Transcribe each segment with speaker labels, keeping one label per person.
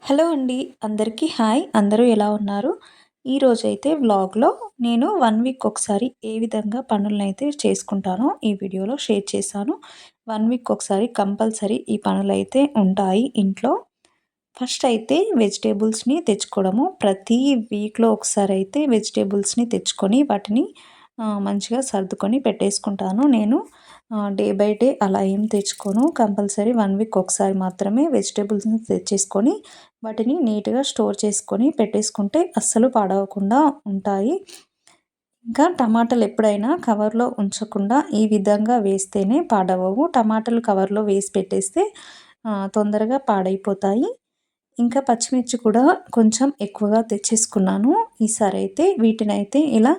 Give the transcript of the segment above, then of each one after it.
Speaker 1: Hello అండి. అందరికీ hi. అందరూ ఎలా ఉన్నారు? ఈరోజైతే వ్లాగ్‌లో నేను 1 వీక్ ఒకసారి ఏ విధంగా పనులనైతే చేసుకుంటానో ఈ వీడియోలో షేర్ చేశాను. 1 వీక్ ఒకసారి కంపల్సరీ ఈ పనులైతే ఉంటాయి ఇంట్లో. ఫస్ట్ అయితే వెజిటబుల్స్‌ని తెచ్చుకోవడము. ప్రతి వీక్‌లో ఒకసారైతే వెజిటబుల్స్‌ని తెచ్చుకొని వాటిని మంచిగా సర్దుకొని పెట్టేసుకుంటాను. నేను డే బై డే అలా ఏం తెచ్చుకోను. కంపల్సరీ 1 వీక్ ఒకసారి మాత్రమే వెజిటబుల్స్‌ని తెచ్చేసుకొని వాటిని నీట్‌గా స్టోర్ చేసుకొని పెట్టేసుకుంటే అస్సలు పాడవకుండా ఉంటాయి. ఇంకా టమాటాలు ఎప్పుడైనా కవర్‌లో ఉంచకుండా ఈ విధంగా వేస్తేనే పాడవవు. టమాటాలు కవర్‌లో వేసి పెట్టేస్తే తొందరగా పాడైపోతాయి. ఇంకా పచ్చిమిర్చి కూడా కొంచెం ఎక్కువగా తెచ్చేసుకున్నాను. ఈసారైతే వీటినైతే ఇలా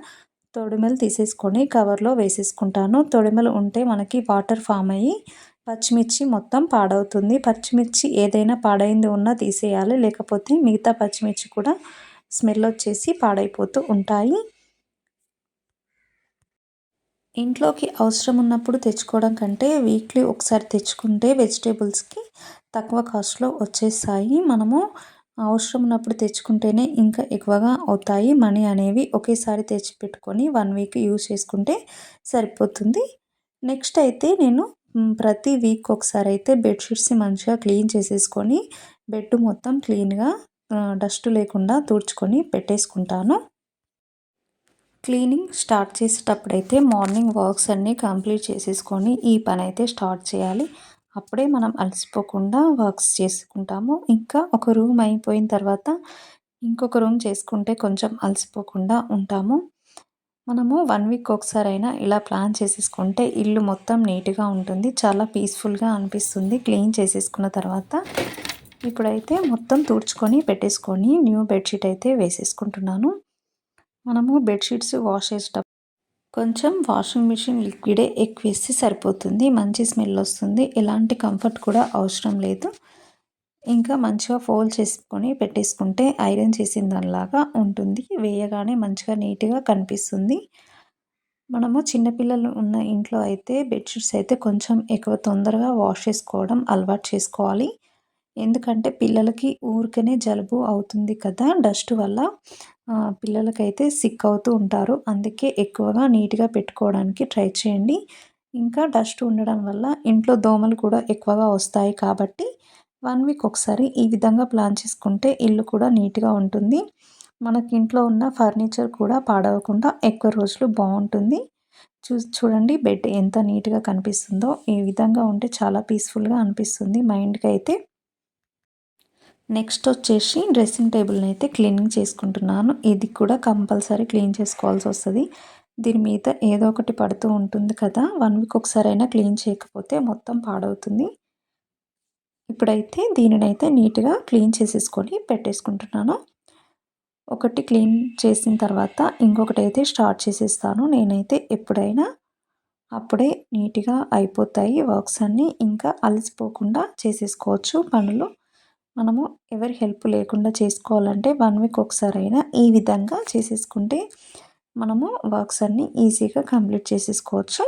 Speaker 1: తొడిమలు తీసేసుకొని కవర్‌లో వేసేసుకుంటాను. తొడిమలు ఉంటే మనకి వాటర్ ఫామ్ అయ్యి పచ్చిమిర్చి మొత్తం పాడవుతుంది. పచ్చిమిర్చి ఏదైనా పాడైంది ఉన్నా తీసేయాలి. లేకపోతే మిగతా పచ్చిమిర్చి కూడా స్మెల్ వచ్చేసి పాడైపోతూ ఉంటాయి. ఇంట్లోకి అవసరం ఉన్నప్పుడు తెచ్చుకోవడం కంటే వీక్లీ ఒకసారి తెచ్చుకుంటే వెజిటబుల్స్‌కి తక్కువ కాస్ట్‌లో వచ్చేస్తాయి. మనము అవసరం ఉన్నప్పుడు తెచ్చుకుంటేనే ఇంకా ఎక్కువగా అవుతాయి. మనీ అనేవి ఒకేసారి తెచ్చిపెట్టుకొని 1 వీక్ యూజ్ చేసుకుంటే సరిపోతుంది. నెక్స్ట్ అయితే నేను ప్రతి వీక్ ఒకసారి అయితే బెడ్‌షీట్స్‌ని మంచిగా క్లీన్ చేసేసుకొని బెడ్ మొత్తం క్లీన్‌గా డస్ట్ లేకుండా తుడుచుకొని పెట్టేసుకుంటాను. క్లీనింగ్ స్టార్ట్ చేసేటప్పుడైతే మార్నింగ్ వర్క్స్ అన్నీ కంప్లీట్ చేసేసుకొని ఈ పనైతే స్టార్ట్ చేయాలి. అప్పుడే మనం అలసిపోకుండా వర్క్స్ చేసుకుంటాము. ఇంకా ఒక రూమ్ అయిపోయిన తర్వాత ఇంకొక రూమ్ చేసుకుంటే కొంచెం అలసిపోకుండా ఉంటాము. మనము 1 వీక్ ఒకసారైనా ఇలా ప్లాన్ చేసేసుకుంటే ఇల్లు మొత్తం నీట్‌గా ఉంటుంది. చాలా పీస్‌ఫుల్‌గా అనిపిస్తుంది క్లీన్ చేసేసుకున్న తర్వాత. ఇప్పుడైతే మొత్తం తుడుచుకొని పెట్టేసుకొని న్యూ బెడ్‌షీట్ అయితే వేసేసుకుంటున్నాను. మనము బెడ్‌షీట్స్ వాష్ చేసేటప్పుడు కొంచెం వాషింగ్ మిషన్ లిక్విడే ఎక్కువేస్తే సరిపోతుంది. మంచి స్మెల్ వస్తుంది. ఎలాంటి కంఫర్ట్ కూడా అవసరం లేదు. ఇంకా మంచిగా ఫోల్డ్ చేసుకొని పెట్టేసుకుంటే ఐరన్ చేసిన దానిలాగా ఉంటుంది. వేయగానే మంచిగా నీట్‌గా కనిపిస్తుంది. మనము చిన్నపిల్లలు ఉన్న ఇంట్లో అయితే బెడ్‌షీట్స్ అయితే కొంచెం ఎక్కువ తొందరగా వాష్ చేసుకోవడం అలవాటు చేసుకోవాలి. ఎందుకంటే పిల్లలకి ఊరికనే జలుబు అవుతుంది కదా! డస్ట్ వల్ల పిల్లలకైతే సిక్ అవుతూ ఉంటారు. అందుకే ఎక్కువగా నీట్‌గా పెట్టుకోవడానికి ట్రై చేయండి. ఇంకా డస్ట్ ఉండడం వల్ల ఇంట్లో దోమలు కూడా ఎక్కువగా వస్తాయి కాబట్టి 1 వీక్ ఒకసారి ఈ విధంగా ప్లాన్ చేసుకుంటే ఇల్లు కూడా నీట్‌గా ఉంటుంది. మనకి ఇంట్లో ఉన్న ఫర్నిచర్ కూడా పాడవకుండా ఎక్కువ రోజులు బావుంటుంది. చూడండి బెడ్ ఎంత నీట్‌గా కనిపిస్తుందో. ఈ విధంగా ఉంటే చాలా పీస్‌ఫుల్‌గా అనిపిస్తుంది మైండ్‌కైతే. నెక్స్ట్ వచ్చేసి డ్రెస్సింగ్ టేబుల్ని అయితే క్లీనింగ్ చేసుకుంటున్నాను. ఇది కూడా కంపల్సరీ క్లీన్ చేసుకోవాల్సి వస్తుంది. దీని మీద ఏదో ఒకటి పడుతూ ఉంటుంది కదా! 1 వీక్ ఒకసారైనా క్లీన్ చేయకపోతే మొత్తం పాడవుతుంది. ఇప్పుడైతే దీనినైతే నీట్‌గా క్లీన్ చేసేసుకొని పెట్టేసుకుంటున్నాను. ఒకటి క్లీన్ చేసిన తర్వాత ఇంకొకటైతే స్టార్ట్ చేసేస్తాను. నేనైతే ఎప్పుడైనా అప్పుడే నీట్‌గా అయిపోతాయి వర్క్స్ అన్నీ. ఇంకా అలసిపోకుండా చేసేసుకోవచ్చు పనులు. మనము ఎవరి హెల్ప్ లేకుండా చేసుకోవాలంటే 1 వీక్ ఒకసారైనా ఈ విధంగా చేసేసుకుంటే మనము వర్క్స్ అన్నీ ఈజీగా కంప్లీట్ చేసేసుకోవచ్చు.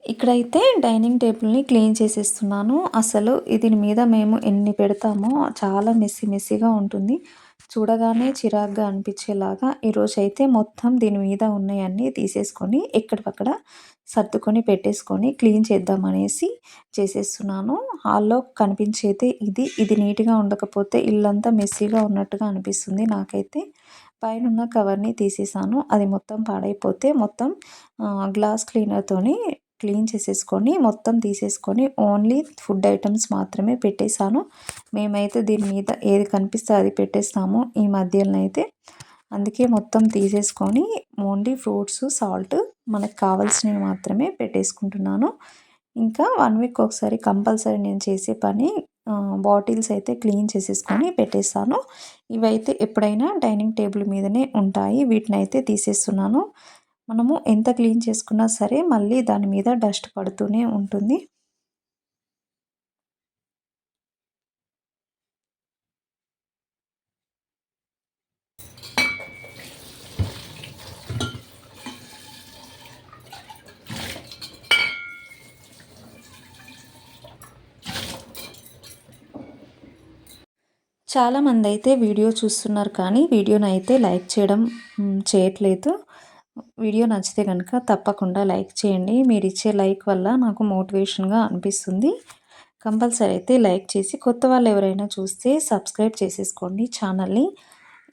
Speaker 1: ఇక్కడైతే డైనింగ్ టేబుల్‌ని క్లీన్ చేసేస్తున్నాను. అసలు దీని మీద మేము ఎన్ని పెడతామో చాలా మెస్సీగా ఉంటుంది. చూడగానే చిరాకుగా అనిపించేలాగా ఈరోజైతే మొత్తం దీని మీద ఉన్నయన్నీ తీసేసుకొని ఎక్కడివక్కడ సర్దుకొని పెట్టేసుకొని క్లీన్ చేద్దామనేసి చేసేస్తున్నాను. హాల్‌లో కనిపించేదే ఇది. ఇది నీట్‌గా ఉండకపోతే ఇల్లంతా మెస్సీగా ఉన్నట్టుగా అనిపిస్తుంది నాకైతే. పైనున్న కవర్‌ని తీసేసాను. అది మొత్తం పాడైపోతే మొత్తం గ్లాస్ క్లీనర్‌తోని క్లీన్ చేసేసుకొని మొత్తం తీసేసుకొని ఓన్లీ ఫుడ్ ఐటమ్స్ మాత్రమే పెట్టేసాను. మేమైతే దీని మీద ఏది కనిపిస్తే అది పెట్టేస్తాము ఈ మధ్యలోనైతే. అందుకే మొత్తం తీసేసుకొని ఓన్లీ ఫ్రూట్స్, సాల్ట్ మనకు కావాల్సినవి మాత్రమే పెట్టేసుకుంటున్నాను. ఇంకా 1 వీక్ ఒకసారి కంపల్సరీ నేను చేసే పని బాటిల్స్ అయితే క్లీన్ చేసేసుకొని పెట్టేస్తాను. ఇవైతే ఎప్పుడైనా డైనింగ్ టేబుల్ మీదనే ఉంటాయి. వీటినైతే తీసేస్తున్నాను. మనము ఎంత క్లీన్ చేసుకున్నా సరే మళ్ళీ దాని మీద డస్ట్ పడుతూనే ఉంటుంది. చాలామందైతే వీడియో చూస్తున్నారు కానీ వీడియోనైతే లైక్ చేయడం చేయట్లేదు. వీడియో నచ్చితే గనుక తప్పకుండా లైక్ చేయండి. మీరిచ్చే లైక్ వల్ల నాకు మోటివేషన్‌గా అనిపిస్తుంది. కంపల్సరీ అయితే లైక్ చేసి కొత్త వాళ్ళు ఎవరైనా చూస్తే సబ్స్క్రైబ్ చేసేసుకోండి ఛానల్‌ని.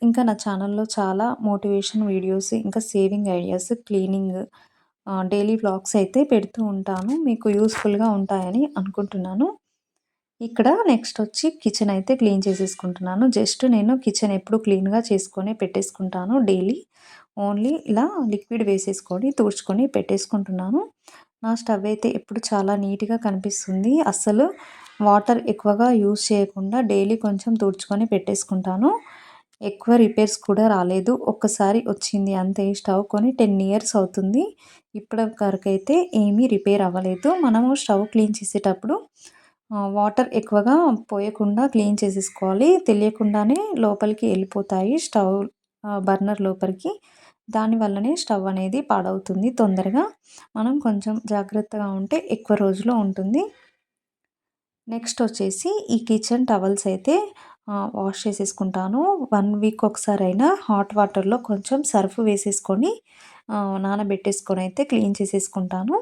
Speaker 1: ఇంకా నా ఛానల్‌లో చాలా మోటివేషన్ వీడియోస్, ఇంకా saving ideas, cleaning, daily vlogs అయితే పెడుతూ ఉంటాను. మీకు యూజ్‌ఫుల్‌గా ఉంటాయని అనుకుంటున్నాను. ఇక్కడ నెక్స్ట్ వచ్చి కిచెన్ అయితే క్లీన్ చేసేసుకుంటున్నాను. జస్ట్ నేను కిచెన్ ఎప్పుడు క్లీన్‌గా చేసుకొని పెట్టేసుకుంటాను డైలీ. ఓన్లీ ఇలా లిక్విడ్ వేసేసుకొని తుడుచుకొని పెట్టేసుకుంటున్నాను. నా స్టవ్ అయితే ఎప్పుడు చాలా నీట్‌గా కనిపిస్తుంది. అస్సలు వాటర్ ఎక్కువగా యూజ్ చేయకుండా డైలీ కొంచెం తుడుచుకొని పెట్టేసుకుంటాను. ఎక్కువ రిపేర్స్ కూడా రాలేదు. ఒక్కసారి వచ్చింది అంతే. స్టవ్ కొని 10 ఇయర్స్ అవుతుంది. ఇప్పటి వరకైతే ఏమీ రిపేర్ అవ్వలేదు. మనము స్టవ్ క్లీన్ చేసేటప్పుడు వాటర్ ఎక్కువగా పోయకుండా క్లీన్ చేసేసుకోవాలి. తెలియకుండానే లోపలికి వెళ్ళిపోతాయి స్టవ్ బర్నర్ లోపలికి. దానివల్లనే స్టవ్ అనేది పాడవుతుంది తొందరగా. మనం కొంచెం జాగ్రత్తగా ఉంటే ఎక్కువ రోజులు ఉంటుంది. నెక్స్ట్ వచ్చేసి ఈ కిచెన్ టవల్స్ అయితే వాష్ చేసేసుకుంటాను. 1 వీక్ ఒకసారైనా హాట్ వాటర్‌లో కొంచెం సర్ఫ్ వేసేసుకొని నానబెట్టేసుకొని అయితే క్లీన్ చేసేసుకుంటాను.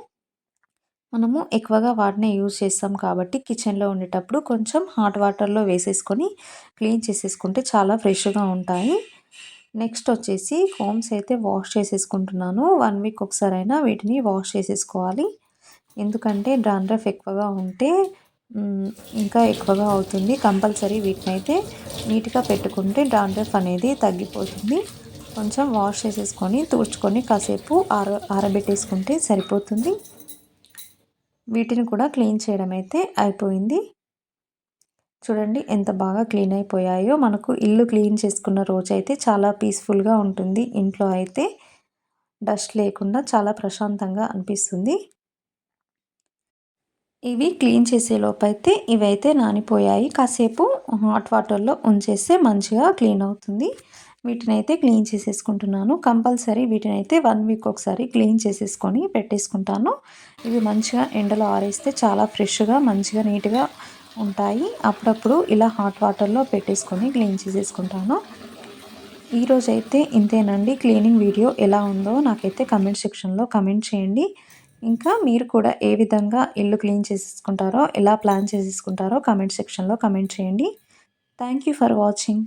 Speaker 1: మనము ఎక్కువగా వాటినే యూజ్ చేస్తాం కాబట్టి కిచెన్‌లో ఉండేటప్పుడు కొంచెం హాట్ వాటర్‌లో వేసేసుకొని క్లీన్ చేసేసుకుంటే చాలా ఫ్రెష్‌గా ఉంటాయి. నెక్స్ట్ వచ్చేసి కోమ్స్ అయితే వాష్ చేసేసుకుంటున్నాను. 1 వీక్ ఒకసారైనా వీటిని వాష్ చేసేసుకోవాలి. ఎందుకంటే డాండ్రఫ్ ఎక్కువగా ఉంటే ఇంకా ఎక్కువగా అవుతుంది. కంపల్సరీ వీటినైతే నీట్‌గా పెట్టుకుంటే డాండ్రఫ్ అనేది తగ్గిపోతుంది. కొంచెం వాష్ చేసేసుకొని తుడుచుకొని కాసేపు ఆరబెట్టేసుకుంటే సరిపోతుంది. వీటిని కూడా క్లీన్ చేయడం అయితే అయిపోయింది. చూడండి ఎంత బాగా క్లీన్ అయిపోయాయో. మనకు ఇల్లు క్లీన్ చేసుకున్న రోజైతే చాలా పీస్‌ఫుల్‌గా ఉంటుంది. ఇంట్లో అయితే డస్ట్ లేకుండా చాలా ప్రశాంతంగా అనిపిస్తుంది. ఇవి క్లీన్ చేసేలోపైతే ఇవైతే నానిపోయాయి. కాసేపు హాట్ వాటర్‌లో ఉంచేస్తే మంచిగా క్లీన్ అవుతుంది. వీటినైతే క్లీన్ చేసేసుకుంటున్నాను. కంపల్సరీ వీటినైతే 1 వీక్ ఒకసారి క్లీన్ చేసేసుకొని పెట్టేసుకుంటాను. ఇవి మంచిగా ఎండలో ఆరేస్తే చాలా ఫ్రెష్‌గా మంచిగా నీట్‌గా ఉంటాయి. అప్పుడప్పుడు ఇలా హాట్ వాటర్‌లో పెట్టేసుకొని క్లీన్ చేసేసుకుంటాను. ఈరోజైతే ఇంతేనండి. క్లీనింగ్ వీడియో ఎలా ఉందో నాకైతే కామెంట్ సెక్షన్‌లో కామెంట్ చేయండి. ఇంకా మీరు కూడా ఏ విధంగా ఇల్లు క్లీన్ చేసేసుకుంటారో, ఎలా ప్లాన్ చేసేసుకుంటారో కామెంట్ సెక్షన్‌లో కామెంట్ చేయండి. Thank you for watching.